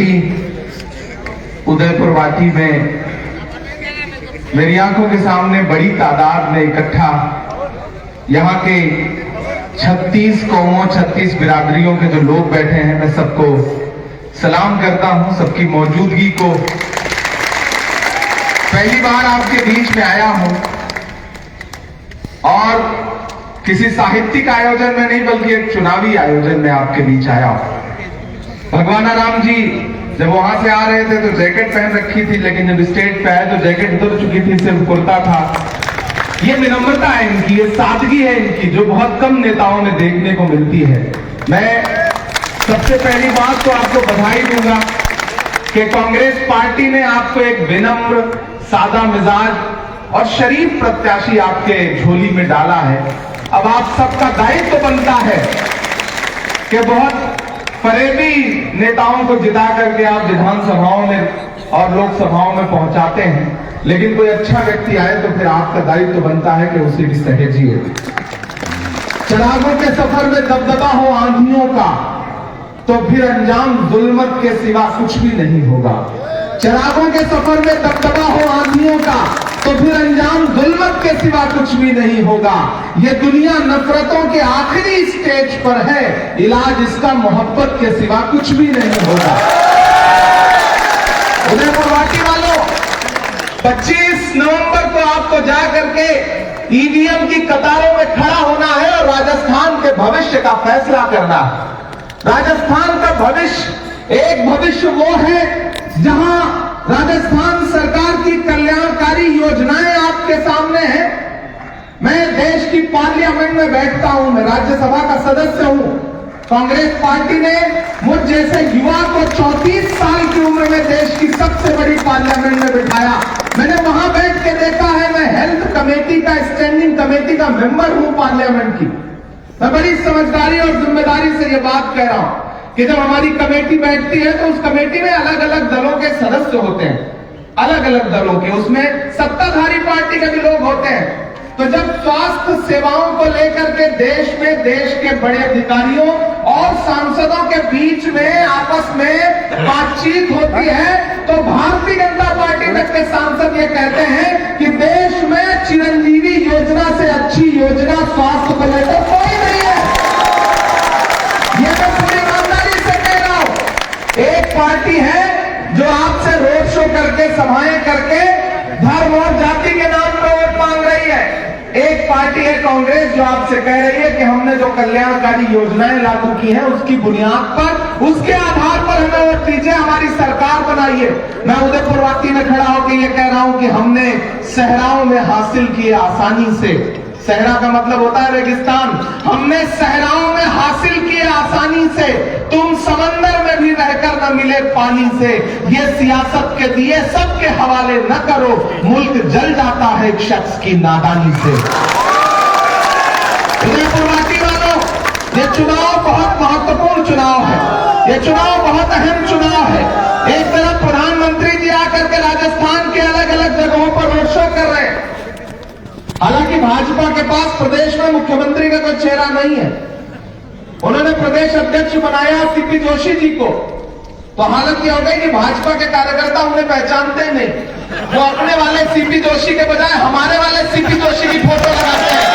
अभी उदयपुर वाटी में मेरी आंखों के सामने बड़ी तादाद में इकट्ठा यहाँ के 36 कौमों 36 बिरादरियों के जो लोग बैठे हैं, मैं सबको सलाम करता हूं, सबकी मौजूदगी को। पहली बार आपके बीच में आया हूं और किसी साहित्यिक आयोजन में नहीं बल्कि एक चुनावी आयोजन में आपके बीच आया हूं। भगवान राम जी जब वहां से आ रहे थे तो जैकेट पहन रखी थी, लेकिन जब स्टेज पे आए तो जैकेट उतर चुकी थी, सिर्फ कुर्ता था। ये विनम्रता है इनकी, ये सादगी है इनकी, जो बहुत कम नेताओं में देखने को मिलती है। मैं सबसे पहली बात तो आपको बधाई दूंगा कि कांग्रेस पार्टी ने आपको एक विनम्र, सादा मिजाज और शरीफ प्रत्याशी आपके झोली में डाला है। अब आप सबका दायित्व बनता है कि बहुत फरेबी नेताओं को जिता करके आप विधानसभाओं में और लोकसभाओं में पहुंचाते हैं, लेकिन कोई अच्छा व्यक्ति आए तो फिर आपका दायित्व बनता है कि उसे भी सहेजिए। चरागों के सफर में दबदबा हो आंधियों का तो फिर अंजाम जुल्मत के सिवा कुछ भी नहीं होगा। चरागों के सफर में दबदबा हो आंधियों का तो फिर अंजाम जुल्मत के सिवा कुछ भी नहीं होगा। ये दुनिया नफरतों के आखिरी स्टेज पर है, इलाज इसका मोहब्बत के सिवा कुछ भी नहीं होगा। उदयपुर वाटी वालों, 25 नवंबर को आपको जा करके ईवीएम की कतारों में खड़ा होना है और राजस्थान के भविष्य का फैसला करना है। राजस्थान का भविष्य, एक भविष्य वो है जहां राजस्थान सरकार की कल्याणकारी योजनाएं आपके सामने हैं। मैं देश की पार्लियामेंट में बैठता हूं, मैं राज्यसभा का सदस्य हूं। कांग्रेस पार्टी ने मुझ जैसे युवा को 34 साल की उम्र में देश की सबसे बड़ी पार्लियामेंट में बिठाया। मैंने वहां बैठ के देखा है, मैं हेल्थ कमेटी का, स्टैंडिंग कमेटी का मेंबर हूं पार्लियामेंट की। मैं बड़ी समझदारी और जिम्मेदारी से ये बात कह रहा हूं कि जब हमारी कमेटी बैठती है तो उस कमेटी में अलग अलग दलों के सदस्य होते हैं, अलग अलग दलों के, उसमें सत्ताधारी पार्टी के भी लोग होते हैं। तो जब स्वास्थ्य सेवाओं को लेकर के देश में देश के बड़े अधिकारियों और सांसदों के बीच में आपस में बातचीत होती है तो भारतीय जनता पार्टी तक के सांसद ये कहते हैं कि देश में चिरंजीवी योजना से अच्छी योजना स्वास्थ्य को लेकर कोई नहीं है। ये मैं पूरी ईमानदारी से कह रहा हूं। एक पार्टी है जो आपसे रोड शो करके, सभाएं करके धर्म और जाति के नाम पर वोट मांग रही है। एक पार्टी है कांग्रेस जो आपसे कह रही है कि हमने जो कल्याणकारी योजनाएं लागू की हैं उसकी बुनियाद पर, उसके आधार पर हमें वोट दीजिए, हमारी सरकार बनाइए। मैं उदयपुर वाटी में खड़ा होकर ये कह रहा हूं कि हमने सहराओं में हासिल किए आसानी से, सहरा का मतलब होता है रेगिस्तान, हमने सहराओं में हासिल किए आसानी से, तुम समंदर में भी रहकर न मिले पानी से। ये सियासत के दिए सबके हवाले न करो, मुल्क जल जाता है एक शख्स की नादानी से। उदयपुर वाटी वालों, ये चुनाव बहुत महत्वपूर्ण चुनाव है, ये चुनाव बहुत अहम चुनाव है। एक तरफ प्रधानमंत्री जी आकर के राजस्थान के अलग अलग जगहों पर रोड शो कर रहे हैं। हालांकि भाजपा के पास प्रदेश में मुख्यमंत्री का कोई चेहरा नहीं है। उन्होंने प्रदेश अध्यक्ष बनाया सीपी जोशी जी को, तो हालत यह हो गई कि भाजपा के कार्यकर्ता उन्हें पहचानते ही नहीं। वो अपने वाले सीपी जोशी के बजाय हमारे वाले सीपी जोशी की फोटो लगाते हैं।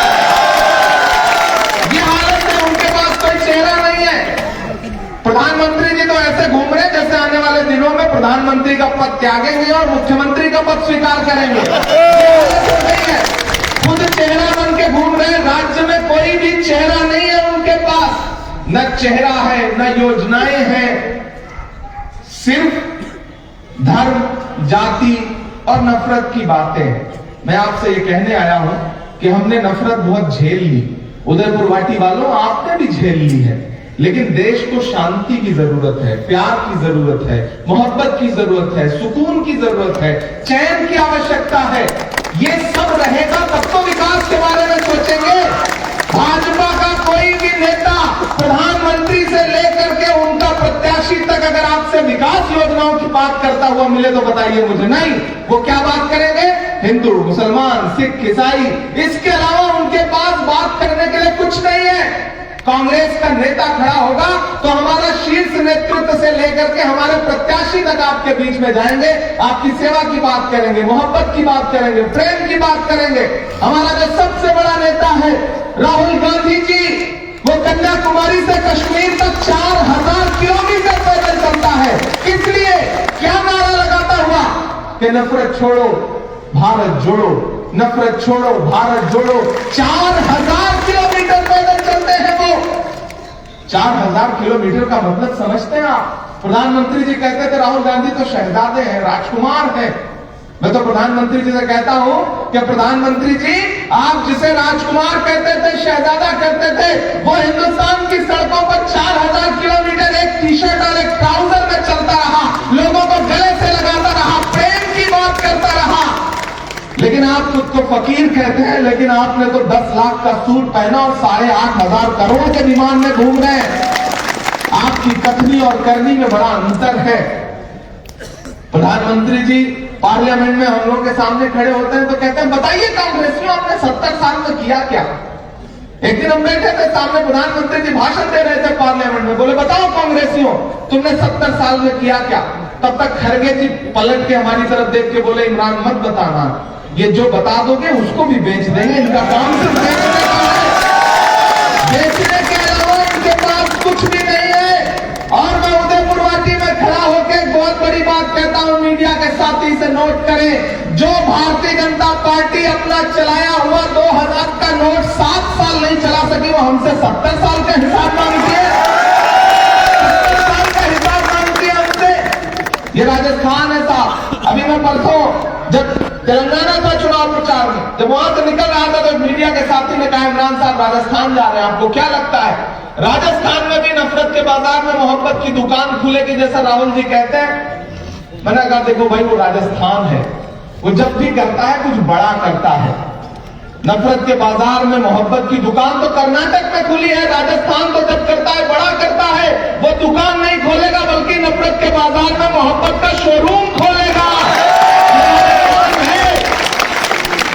ये हालत है, उनके पास कोई चेहरा नहीं है। प्रधानमंत्री जी तो ऐसे घूम रहे जैसे आने वाले दिनों में प्रधानमंत्री का पद त्यागेंगे और मुख्यमंत्री का पद स्वीकार करेंगे। खुद चेहरा बन के घूम रहे, राज्य में कोई भी चेहरा नहीं है उनके पास, न चेहरा है न योजनाएं हैं, सिर्फ धर्म, जाति और नफरत की बातें। मैं आपसे ये कहने आया हूं कि हमने नफरत बहुत झेल ली। उदयपुर वाटी वालों, आपने भी झेल ली है, लेकिन देश को शांति की जरूरत है, प्यार की जरूरत है, मोहब्बत की जरूरत है, सुकून की जरूरत है, चैन की आवश्यकता है। ये सब रहेगा तब तो विकास के बारे में सोचेंगे। भाजपा का कोई भी नेता प्रधानमंत्री से लेकर के उनका प्रत्याशी तक अगर आपसे विकास योजनाओं की बात करता हुआ मिले तो बताइए मुझे। नहीं, वो क्या बात करेंगे? हिंदू, मुसलमान, सिख, ईसाई, इसके अलावा उनके पास बात करने के लिए कुछ नहीं है। कांग्रेस का नेता खड़ा होगा तो हमारा शीर्ष नेतृत्व से लेकर के हमारे प्रत्याशी तक आपके बीच में जाएंगे, आपकी सेवा की बात करेंगे, मोहब्बत की बात करेंगे, प्रेम की बात करेंगे। हमारा जो सबसे बड़ा नेता है राहुल गांधी जी, वो कन्याकुमारी से कश्मीर तक 4000 किलोमीटर पैदल चलता है। किस लिए? क्या नारा लगाता हुआ कि नफरत छोड़ो भारत जोड़ो, नफरत छोड़ो भारत जोड़ो। 4000 किलोमीटर पैदल चलते हैं वो। 4000 किलोमीटर का मतलब समझते हैं आप? प्रधानमंत्री जी कहते थे राहुल गांधी तो शहजादे हैं, राजकुमार हैं। मैं तो प्रधानमंत्री जी से कहता हूं कि प्रधानमंत्री जी, आप जिसे राजकुमार कहते थे, शहजादा कहते थे, वो हिंदुस्तान की सड़कों पर 4000 किलोमीटर एक टी शर्ट और एक ट्राउजर में चलता रहा, लोगों को गले से लगाता रहा, प्रेम की बात करता रहा। लेकिन आप खुद को फकीर कहते हैं, लेकिन आपने तो 10 लाख का सूट पहना और 8500 करोड़ के विमान में घूम रहे हैं। आपकी कथनी और करनी में बड़ा अंतर है। प्रधानमंत्री जी पार्लियामेंट में हम लोग के सामने खड़े होते हैं तो कहते हैं बताइए कांग्रेसियों आपने 70 साल में किया क्या? एक दिन हम बैठे थे सामने, प्रधानमंत्री जी भाषण दे रहे थे पार्लियामेंट में, बोले बताओ कांग्रेसियों तुमने 70 साल में किया क्या? तब तक खड़गे जी पलट के हमारी तरफ देख के बोले इमरान मत बताना, ये जो बता दोगे उसको भी बेच देंगे, इनका काम सिर्फ बेचने का है, बेचने के अलावा इनके पास कुछ भी नहीं है। और मैं उदयपुर वाटी में खड़ा होकर एक बहुत बड़ी बात कहता हूं, मीडिया के साथी से नोट करें, जो भारतीय जनता पार्टी अपना चलाया हुआ 2000 का नोट 7 साल नहीं चला सकी, वो हमसे 70 साल का हिसाब मांगती है, 70 साल का हिसाब मांगती है हमसे। ये राजस्थान है साहब। अभी मैं परसों जब तेलंगाना का चुनाव प्रचार में जब वहां से निकल रहा था तो मिडिया के साथी ने कहा इमरान साहब राजस्थान जा रहे हैं, आपको क्या लगता है राजस्थान में भी नफरत के बाजार में मोहब्बत की दुकान खुलेगी जैसा राहुल जी कहते हैं? मैंने कहा देखो भाई, वो राजस्थान है, वो जब भी करता है कुछ बड़ा करता है। नफरत के बाजार में मोहब्बत की दुकान तो कर्नाटक में खुली है, राजस्थान तो जब करता है बड़ा करता है। वो दुकान नहीं खोलेगा बल्कि नफरत के बाजार में मोहब्बत का शोरूम खोलेगा।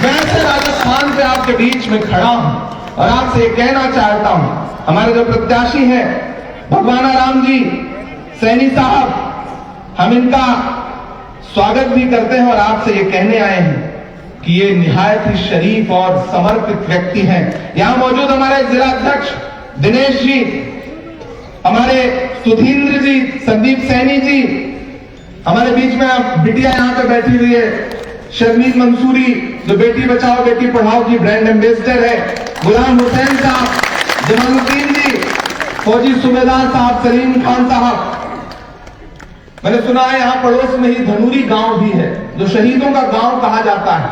वैसे राजस्थान पे आपके बीच में खड़ा हूं और आपसे ये कहना चाहता हूं, हमारे जो प्रत्याशी हैं भगवाना राम जी सैनी साहब, हम इनका स्वागत भी करते हैं और आपसे ये कहने आए हैं कि ये निहायत ही शरीफ और समर्पित व्यक्ति हैं। यहां मौजूद हमारे जिला अध्यक्ष दिनेश जी, हमारे सुधींद्र जी, संदीप सैनी जी, हमारे बीच में बिटिया यहां पे बैठी हुई है शर्मीन मंसूरी, जो बेटी बचाओ बेटी पढ़ाओ की ब्रांड एम्बेसडर है, गुलाम हुसैन साहब, जमालुद्दीन जी, फौजी सूबेदार साहब, सलीम खान साहब। मैंने सुना है यहां पड़ोस में ही धनूरी गांव भी है जो शहीदों का गांव कहा जाता है।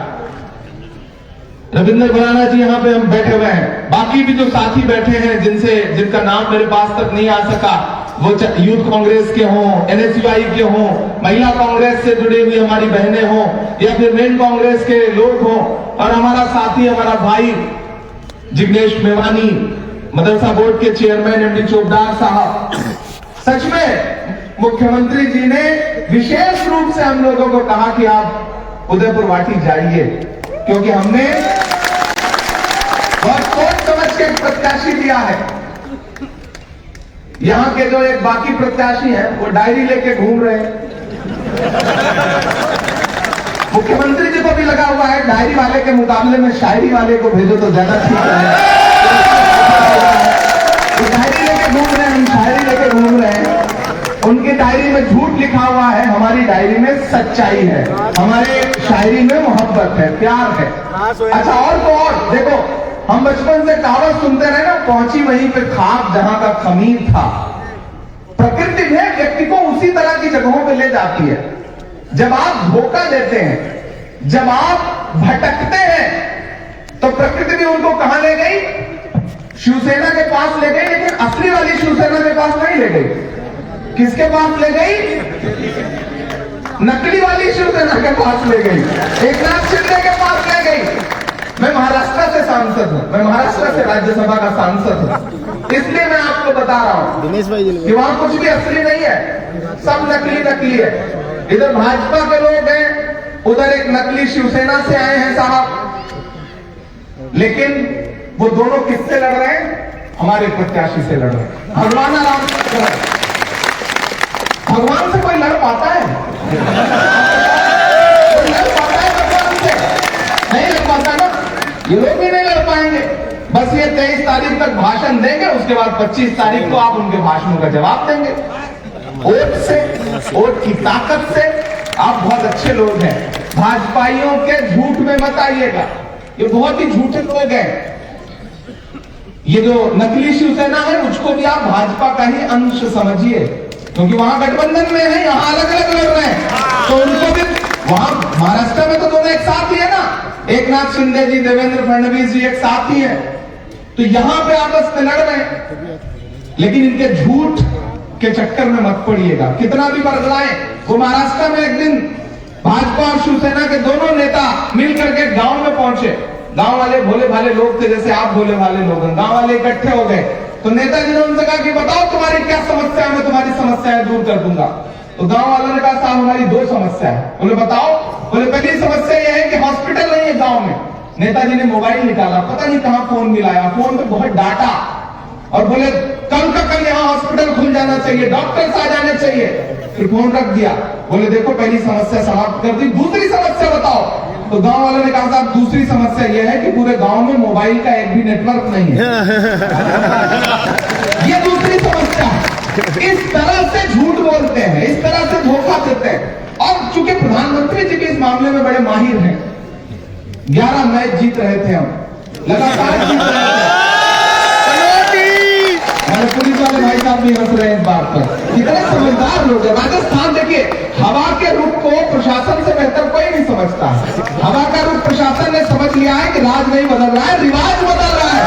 रविंद्र गुलाना जी यहाँ पे हम बैठे हुए हैं, बाकी भी जो साथी बैठे हैं जिनका नाम मेरे पास तक नहीं आ सका, वो यूथ कांग्रेस के हों, एनएसयूआई के हों, महिला कांग्रेस से जुड़ी हुई हमारी बहनें हों या फिर मेन कांग्रेस के लोग हों, और हमारा साथी हमारा भाई जिग्नेश मेवानी, मदरसा बोर्ड के चेयरमैन एमडी चोपदार साहब। सच में मुख्यमंत्री जी ने विशेष रूप से हम लोगों को कहा कि आप उदयपुर वाटी जाइए, क्योंकि हमने बहुत सोच समझ के प्रत्याशी दिया है। यहां के जो एक बाकी प्रत्याशी हैं वो डायरी लेके घूम रहे हैं। मुख्यमंत्री जी को भी लगा हुआ है डायरी वाले के मुकाबले में शायरी वाले को भेजो तो ज्यादा ठीक है। वो डायरी लेके घूम रहे हैं, हम शायरी लेके घूम रहे हैं। उनकी डायरी में झूठ लिखा हुआ है, हमारी डायरी में सच्चाई है, हमारे शायरी में मोहब्बत है, प्यार है। अच्छा, और तो और देखो, हम बचपन से कहावत सुनते रहे ना, पहुंची वहीं पे खाक जहां का खमीर था। प्रकृति में व्यक्ति को उसी तरह की जगहों पे ले जाती है। जब आप धोखा देते हैं, जब आप भटकते हैं, तो प्रकृति भी उनको कहां ले गई? शिवसेना के पास ले गई, लेकिन असली वाली शिवसेना के पास नहीं ले गई। किसके पास ले गई? नकली वाली शिवसेना के पास ले गई, एकनाथ शिंदे के पास ले गई। मैं महाराष्ट्र से सांसद हूं, मैं महाराष्ट्र से राज्यसभा का सांसद हूं, इसलिए मैं आपको बता रहा हूं दिनेश भाई कि वहां कुछ भी असली नहीं है, सब नकली नकली है। इधर भाजपा के लोग हैं, उधर एक नकली शिवसेना से आए हैं साहब, लेकिन वो दोनों किससे लड़ रहे हैं? हमारे प्रत्याशी से लड़ रहे हैं। भगवान राम, भगवान से कोई लड़ पाता है? कोई लड़ पाता है भगवान से? नहीं लड़ पाता ना, ये लोग भी नहीं लड़ पाएंगे। बस ये 23 तारीख तक भाषण देंगे, उसके बाद 25 तारीख को आप उनके भाषणों का जवाब देंगे। वोट से, वोट की ताकत से। आप बहुत अच्छे लोग हैं, भाजपाइयों के झूठ में मत आइएगा, ये बहुत ही झूठे लोग हैं। ये जो नकली शिवसेना है उसको भी आप भाजपा का ही अंश समझिए, क्योंकि वहां गठबंधन में है, यहाँ अलग अलग लड़ रहे हैं। तो उनको भी वहां महाराष्ट्र में तो दोनों एक साथ ही है ना, एकनाथ शिंदे जी, देवेंद्र फडणवीस जी एक साथ ही है। तो यहां पे आपस में लड़ रहे हैं, लेकिन इनके झूठ के चक्कर में मत पड़िएगा। कितना भी बरगलाएं, वो महाराष्ट्र में एक दिन भाजपा और शिवसेना के दोनों नेता मिलकर के गांव में पहुंचे। गांव वाले भोले भाले लोग थे, जैसे आप भोले भाले लोग हैं। गांव वाले इकट्ठे हो गए, तो नेताजी ने उनसे कहा कि बताओ तुम्हारी क्या समस्या है, मैं तुम्हारी समस्याएं दूर कर दूंगा। तो गांव वालों ने कहा साहब हमारी 2 समस्या है। बोले बताओ? बोले पहली समस्या यह है कि हॉस्पिटल नहीं है गांव में। नेताजी ने मोबाइल निकाला, पता नहीं कहां फोन मिलाया, फोन पे बहुत डाटा, और बोले कल का कल यहाँ हॉस्पिटल खुल जाना चाहिए, डॉक्टर्स आ जाने चाहिए। फिर फोन रख दिया, बोले देखो पहली समस्या समाप्त कर दी, दूसरी समस्या बताओ। तो गांव वालों ने कहा साहब दूसरी समस्या यह है कि पूरे गांव में मोबाइल का एक भी नेटवर्क नहीं है। ये दूसरी समस्या है। इस तरह से झूठ बोलते हैं, इस तरह से धोखा देते हैं। और चूंकि प्रधानमंत्री जी भी इस मामले में बड़े माहिर हैं, 11 मैच जीत रहे थे, हम लगातार जीत रहे थे। हमारे पुलिस वाले भाई साहब भी हंस रहे हैं इस बात पर। कितने समझदार लोग हैं। राजस्थान देखिए, हवा के रुख को प्रशासन से बेहतर कोई नहीं समझता। हवा का रुख प्रशासन ने समझ लिया है कि राज नहीं बदल रहा है, रिवाज बदल रहा है।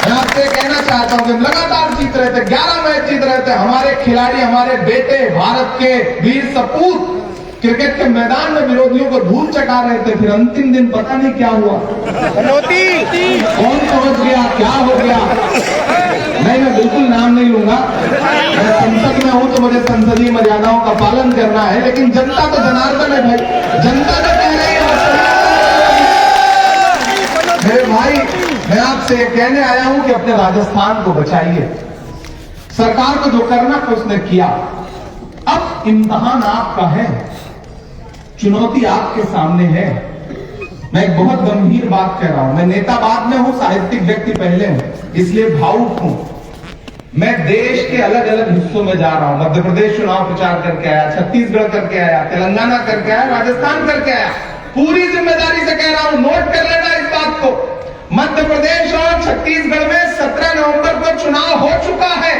मैं आपसे कहना चाहता हूं कि लगातार जीत रहे थे, 11 मैच जीत रहे थे। हमारे खिलाड़ी, हमारे बेटे, भारत के वीर सपूत क्रिकेट के मैदान में विरोधियों को धूल चटा रहे थे। फिर अंतिम दिन पता नहीं क्या हुआ, कौन पहुंच गया, क्या हो गया। नहीं, मैं बिल्कुल नाम नहीं लूंगा। मैं संसद में हूं तो मुझे संसदीय मर्यादाओं का पालन करना है, लेकिन जनता तो जनार्दन है भाई, जनता तो कह रही है। मेरे भाई, मैं आपसे कहने आया हूं कि अपने राजस्थान को बचाइए। सरकार को जो करना था उसने किया, अब इम्तिहान आपका है, चुनौती आपके सामने है। मैं एक बहुत गंभीर बात कह रहा हूं, मैं नेता बाद में हूं, साहित्यिक व्यक्ति पहले हूं, इसलिए भावुक हूं। मैं देश के अलग अलग हिस्सों में जा रहा हूं। मध्य प्रदेश चुनाव प्रचार करके आया, छत्तीसगढ़ करके आया, तेलंगाना करके आया, राजस्थान करके आया। पूरी जिम्मेदारी से कह रहा हूं, नोट कर लेना इस बात को। मध्य प्रदेश और छत्तीसगढ़ में 17 नवंबर को चुनाव हो चुका है।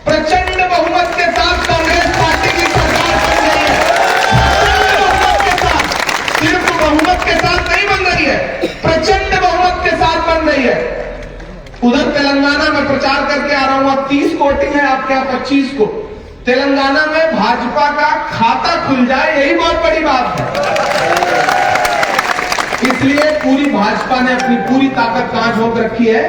प्रचंड बहुमत के साथ कांग्रेस पार्टी की सरकार बन रही है। सिर्फ बहुमत के साथ नहीं बन रही है, प्रचंड बहुमत के साथ बन रही है। उधर तेलंगाना में प्रचार करके आ रहा हूं, अब 30 को वोटिंग है, आपके यहाँ 25 को। तेलंगाना में भाजपा का खाता खुल जाए, यही बहुत बड़ी बात है। इसलिए पूरी भाजपा ने अपनी पूरी ताकत कहां झोंक रखी है?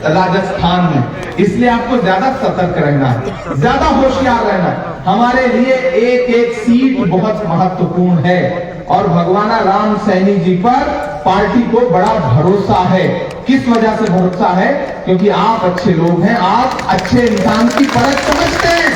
राजस्थान में। इसलिए आपको ज्यादा सतर्क रहना है, ज्यादा होशियार रहना है। हमारे लिए एक एक सीट बहुत महत्वपूर्ण है, और भगवान राम सैनी जी पर पार्टी को बड़ा भरोसा है। किस वजह से भरोसा है? क्योंकि आप अच्छे लोग हैं, आप अच्छे इंसान की परख समझते हैं।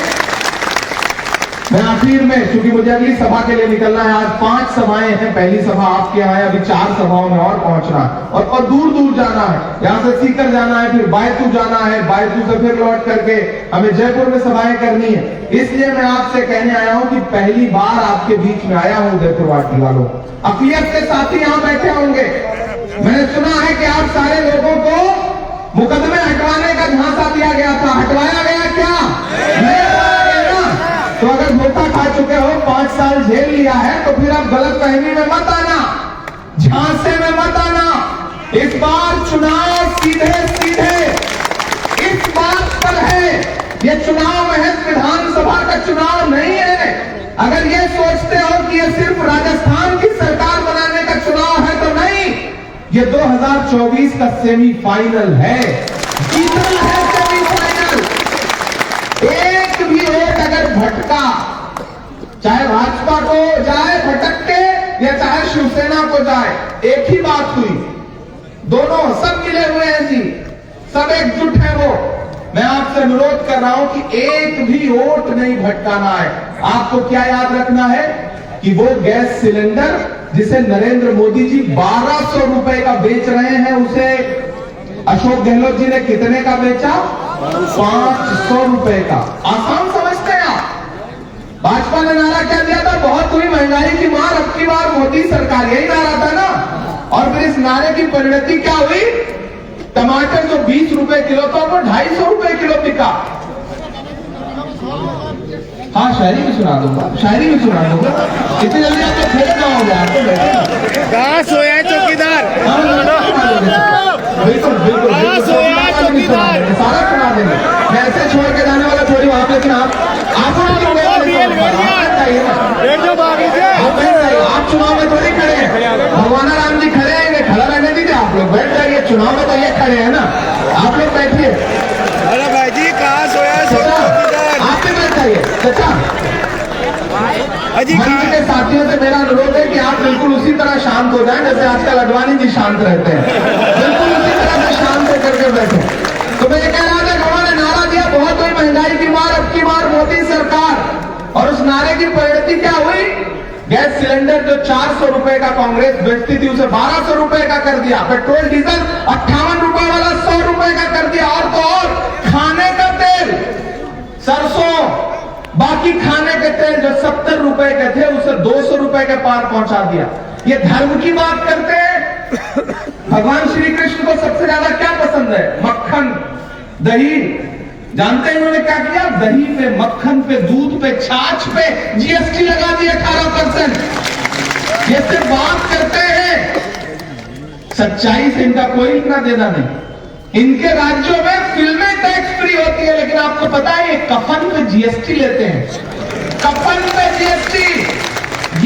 मैं आखिर में, क्योंकि मुझे अगली सभा के लिए निकलना है, आज 5 सभाएं हैं। पहली सभा आपके यहाँ है, अभी 4 सभाओं में और पहुंचना है, और दूर दूर जाना है। यहाँ से सीकर जाना है, फिर बायतू जाना है, बायतू से फिर लौट करके हमें जयपुर में सभाएं करनी है। इसलिए मैं आपसे कहने आया हूं कि पहली बार आपके बीच में आया हूं उदयपुर वाटी वालों। अकलियत के साथी यहाँ बैठे होंगे। मैंने सुना है कि आप सारे लोगों को मुकदमे हटवाने का झांसा दिया गया था, हटवाया गया क्या? तो अगर धोखा खा चुके हो, 5 साल झेल लिया है, तो फिर आप गलतफहमी में मत आना, झांसे में मत आना। इस बार चुनाव सीधे सीधे इस बात पर है, ये चुनाव महज विधानसभा का चुनाव नहीं है। अगर ये सोचते हो कि ये सिर्फ राजस्थान की सरकार बनाने का चुनाव है, तो नहीं, ये 2024 का सेमीफाइनल है, जीतना है सेमीफाइनल। एक भी वोट अगर भटका, चाहे भाजपा को जाए भटक के, या चाहे शिवसेना को जाए, एक ही बात हुई, दोनों सब मिले हुए हैं जी, सब एकजुट है वो। मैं आपसे अनुरोध कर रहा हूं कि एक भी वोट नहीं भटकाना है। आपको क्या याद रखना है कि वो गैस सिलेंडर जिसे नरेंद्र मोदी जी 1200 रुपए का बेच रहे हैं, उसे अशोक गहलोत जी ने कितने का बेचा? 500 रुपए का। आसान समझते हैं आप। भाजपा ने नारा क्या दिया था? बहुत हुई महंगाई की मार, अब की बार मोदी सरकार, यही नारा था ना। और फिर इस नारे की परिणति क्या हुई? टमाटर जो 20 रुपए किलो था वो 250 रुपए किलो बिका। हाँ, शायरी भी सुना दूंगा, शायरी भी सुना दूंगा। इतनी जल्दी आप तो खेल जाओगे, आपको बैठे कहाँ सोया चौकीदार? बिल्कुल बिल्कुल चौकीदार सारा सुना देंगे। मैं ऐसे छोड़ के जाने वाला थोड़ी वहां, लेकिन आप चुनाव में थोड़ी खड़े हैं। भगवान राम जी खड़े हैं, खड़ा रहने दीजिए। आप लोग बैठ जाइए, चुनाव में तो ये खड़े हैं ना, आप लोग बैठिए। अरे भाई जी कहाँ सोया चौकीदार? आप भी बैठ जाइए। चाचा, मंच के साथियों से मेरा अनुरोध है कि आप बिल्कुल उसी तरह शांत हो जाएं जैसे आजकल अडवाणी जी शांत रहते हैं। बिल्कुल उसी तरह से शांत होकर के बैठे। तो मैं ये कह रहा था, उन्होंने नारा दिया बहुत हुई महंगाई की मार, अब की बार मोदी सरकार। और उस नारे की परिणति क्या हुई? गैस सिलेंडर जो 400 रुपए का कांग्रेस बेचती थी उसे 1200 रुपए का कर दिया। पेट्रोल डीजल 58 रुपए वाला 100 रुपए का कर दिया। और तो और खाने का तेल, सरसों, बाकी खाने के तेल जो 70 रुपए के थे उसे 200 रुपए के पार पहुंचा दिया। ये धर्म की बात करते हैं। भगवान श्री कृष्ण को सबसे ज्यादा क्या पसंद है? मक्खन, दही। जानते हैं उन्होंने क्या किया? दही पे, मक्खन पे, दूध पे, छाछ पे जीएसटी लगा दी 18%। ये सिर्फ बात करते हैं, सच्चाई से इनका कोई लेना देना नहीं। इनके राज्यों में फिल्में टैक्स फ्री होती है, लेकिन आपको पता है ये कफन पे जीएसटी लेते हैं। कफन पे जीएसटी,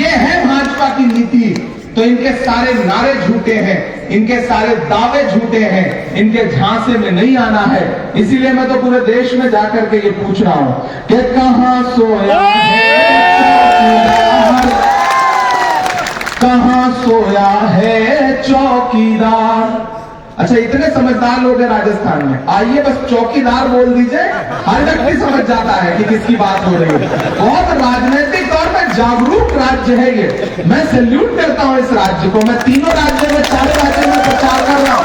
ये है भाजपा की नीति। तो इनके सारे नारे झूठे हैं, इनके सारे दावे झूठे हैं, इनके झांसे में नहीं आना है। इसीलिए मैं तो पूरे देश में जाकर के ये पूछ रहा हूं कि कहां सोया है चौकीदार, कहां सोया है चौकीदार। अच्छा, इतने समझदार लोग हैं राजस्थान में, आइए बस चौकीदार बोल दीजिए, हर व्यक्ति समझ जाता है कि किसकी बात हो रही है। बहुत राजनीतिक तौर पर जागरूक राज्य है ये। मैं सैल्यूट करता हूं इस राज्य को। मैं तीनों राज्यों में, चारों राज्यों में प्रचार कर रहा हूं,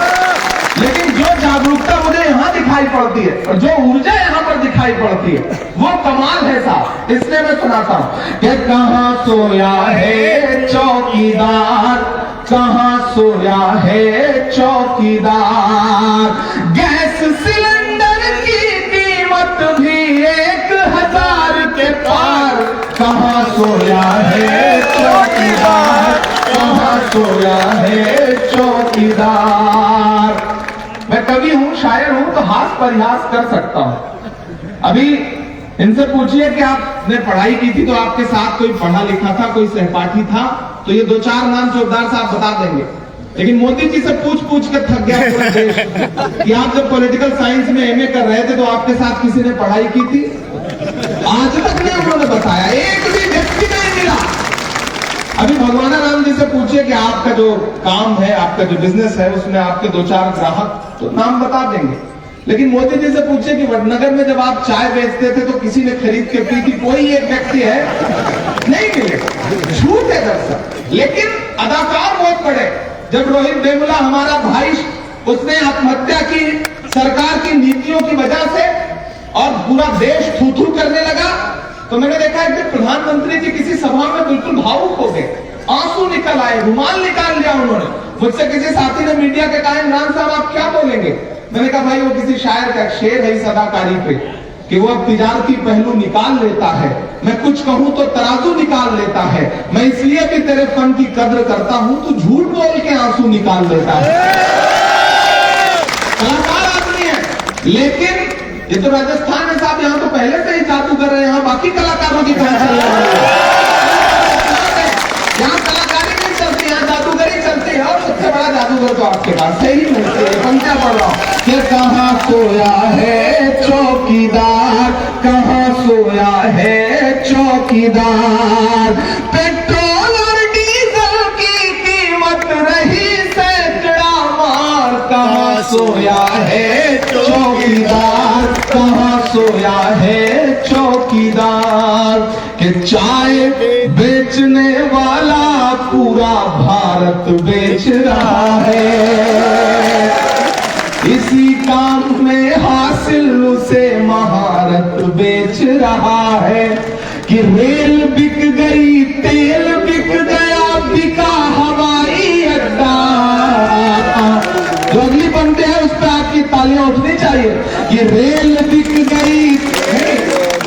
लेकिन जो जागरूकता मुझे यहां दिखाई पड़ती है और जो ऊर्जा यहां पर दिखाई पड़ती है वो कमाल है साहब। इसलिए मैं सुनाता हूं कि कहां सोया है चौकीदार, कहां सोया है चौकीदार। गैस सिलेंडर की कीमत भी 1000 के पार। कहां सोया है चौकीदार, कहां सोया है चौकीदार। मैं कवि हूं, शायर हूं, तो हास परिहास कर सकता हूं। अभी इनसे पूछिए कि आपने पढ़ाई की थी तो आपके साथ कोई पढ़ा लिखा था, कोई सहपाठी था, तो ये 2-4 नाम जोरदार से आप बता देंगे। लेकिन मोदी जी से पूछ पूछ के थक गया पूरा देश कि आप जब पॉलिटिकल साइंस में एमए कर रहे थे तो आपके साथ किसी ने पढ़ाई की थी? आज तक नहीं उन्होंने बताया, एक भी व्यक्ति नहीं मिला। अभी भगवान राम जी से पूछिए कि आपका जो काम है, आपका जो बिजनेस है, उसमें आपके 2-4 ग्राहक, तो नाम बता देंगे। लेकिन मोदी जी से पूछिए कि वडनगर में जब आप चाय बेचते थे तो किसी ने खरीद के पी थी? कोई एक व्यक्ति है? नहीं मिलेगा। झूठ है दरअसल। लेकिन अदाकार बहुत बड़े। जब रोहित वेमुला हमारा भाई, उसने आत्महत्या की सरकार की नीतियों की वजह से और पूरा देश थू-थू करने लगा, तो मैंने देखा एक दिन प्रधानमंत्री जी किसी सभा में बिल्कुल भावुक हो गए, आंसू निकल आए, रुमाल निकाल लिया उन्होंने। मुझसे किसी साथी ने मीडिया के कहा, इमरान साहब आप क्या बोलेंगे? मैंने कहा भाई वो किसी शायर का शेर है इस अदाकारी पे कि वो अब तिजारती पहलू निकाल लेता है, मैं कुछ कहूं तो तराजू निकाल लेता है, मैं इसलिए भी तेरे फन की कद्र करता हूं, तू झूठ बोल के आंसू निकाल लेता है। कलाकार आदमी है, लेकिन ये तो राजस्थान है साहब, यहाँ तो पहले से ही जादू कर रहे हैं, यहाँ बाकी कलाकारों की कहां चल रही है? यहाँ कलाकारी नहीं चलती, यहाँ जादूगरी चलती है। और सबसे बड़ा जादूगर तो आपके पास है ही नहीं। पंक्तियां पढ़ रहा हूं कि कहां सोया है चौकीदार, कहां सोया है चौकीदार। पेट्रोल और डीजल की कीमत रही सैकड़ा मार, सोया है चौकीदार, कहाँ सोया है चौकीदार, कि चाय बेचने वाला पूरा भारत बेच रहा है। इसी काम में हासिल उसे महारत बेच रहा है, कि रेल बिक गई, तेल बिक गया, बिका हवाई अड्डा। जो अगली बनते हैं उस पर आपकी तालियां उठनी चाहिए, कि रेल बिक गई,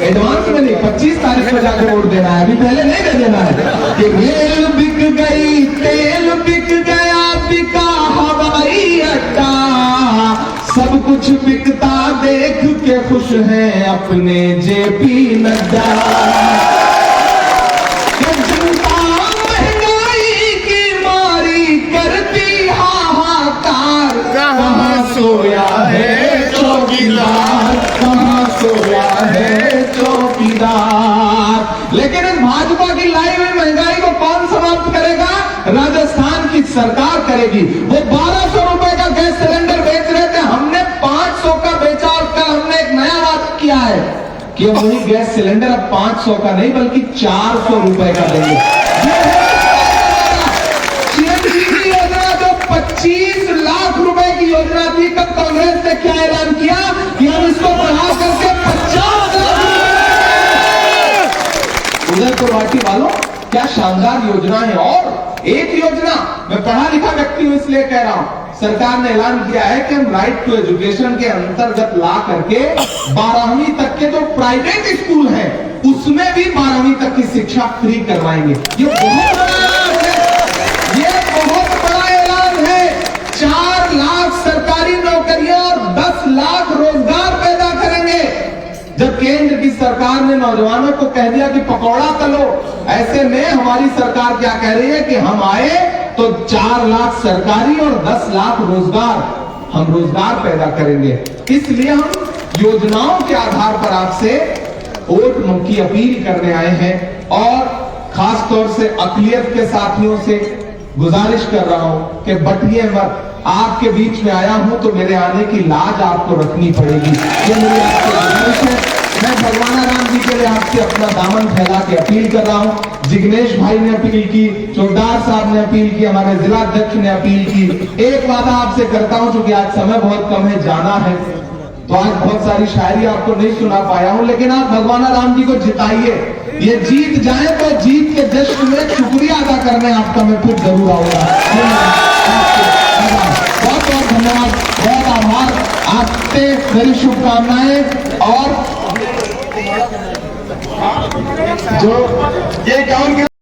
एडवांस में नहीं, 25 तारीख में जाकर वोट देना है, अभी पहले नहीं दे देना है, कि रेल बिक गई, तेल बिक गया, बिका हवाई अड्डा, सब कुछ बिकता देख के खुश हैं अपने जेपी नड्डा। जनता महंगाई की मारी करती हाहाकार, कहाँ सोया है चौकीदार, कहाँ सोया है चौकीदार। लेकिन इस भाजपा की लाई हुई महंगाई को कौन समाप्त करेगा? राजस्थान की सरकार करेगी। वो 1200 रुपए का गैस सिलेंडर बेच रहे थे, हमने 500 का बेचा, और कल हमने एक नया बात किया है कि वही गैस सिलेंडर अब 500 का नहीं बल्कि 400 रुपए का देंगे। सीएनजी योजना जो 25 लाख रुपए की योजना थी, कब कांग्रेस ने क्या ऐलान किया कि हम इसको बढ़ा करके 50 लाख। उधर गुवाहाटी वालों, क्या शानदार योजना है। और एक योजना, मैं पढ़ा लिखा व्यक्ति हूं इसलिए कह रहा हूं, सरकार ने ऐलान किया है कि हम राइट टू एजुकेशन के अंतर्गत ला करके 12वीं तक के जो प्राइवेट स्कूल हैं उसमें भी 12वीं तक की शिक्षा फ्री करवाएंगे। ये बहुत बड़ा ऐलान है, ये बहुत बड़ा ऐलान है। 4 लाख सरकारी नौकरियां और 10 लाख रोजगार पैदा करेंगे। जब केंद्र की सरकार ने नौजवानों को कह दिया कि पकौड़ा तलो, ऐसे में हमारी सरकार क्या कह रही है कि हम आए तो 4 लाख सरकारी और 10 लाख रोजगार, हम रोजगार पैदा करेंगे। इसलिए हम योजनाओं के आधार पर आपसे वोट की अपील करने आए हैं, और खास तौर से अक़लियत के साथियों से गुजारिश कर रहा हूं कि बटिए मत। आपके बीच में आया हूं तो मेरे आने की लाज आपको रखनी पड़ेगी, ये मेरी आपसे गुजारिश है। मैं भगवाना राम जी के लिए आपसे अपना दामन फैला के अपील कर रहा हूं। जिग्नेश भाई ने अपील की, चौधार साहब ने अपील की, हमारे जिला अध्यक्ष ने अपील की। एक वादा आपसे करता हूं, क्योंकि आज समय बहुत कम है, जाना है, तो आज बहुत सारी शायरी आपको नहीं सुना पाया हूं, लेकिन आप भगवाना राम जी को जिताइए। ये जीत जाए तो जीत के जश्न में शुक्रिया अदा करने आपका मैं फिर जरूर आऊंगा। बहुत बहुत धन्यवाद, बहुत आभार, आपसे मेरी शुभकामनाएं। और जो ये क्या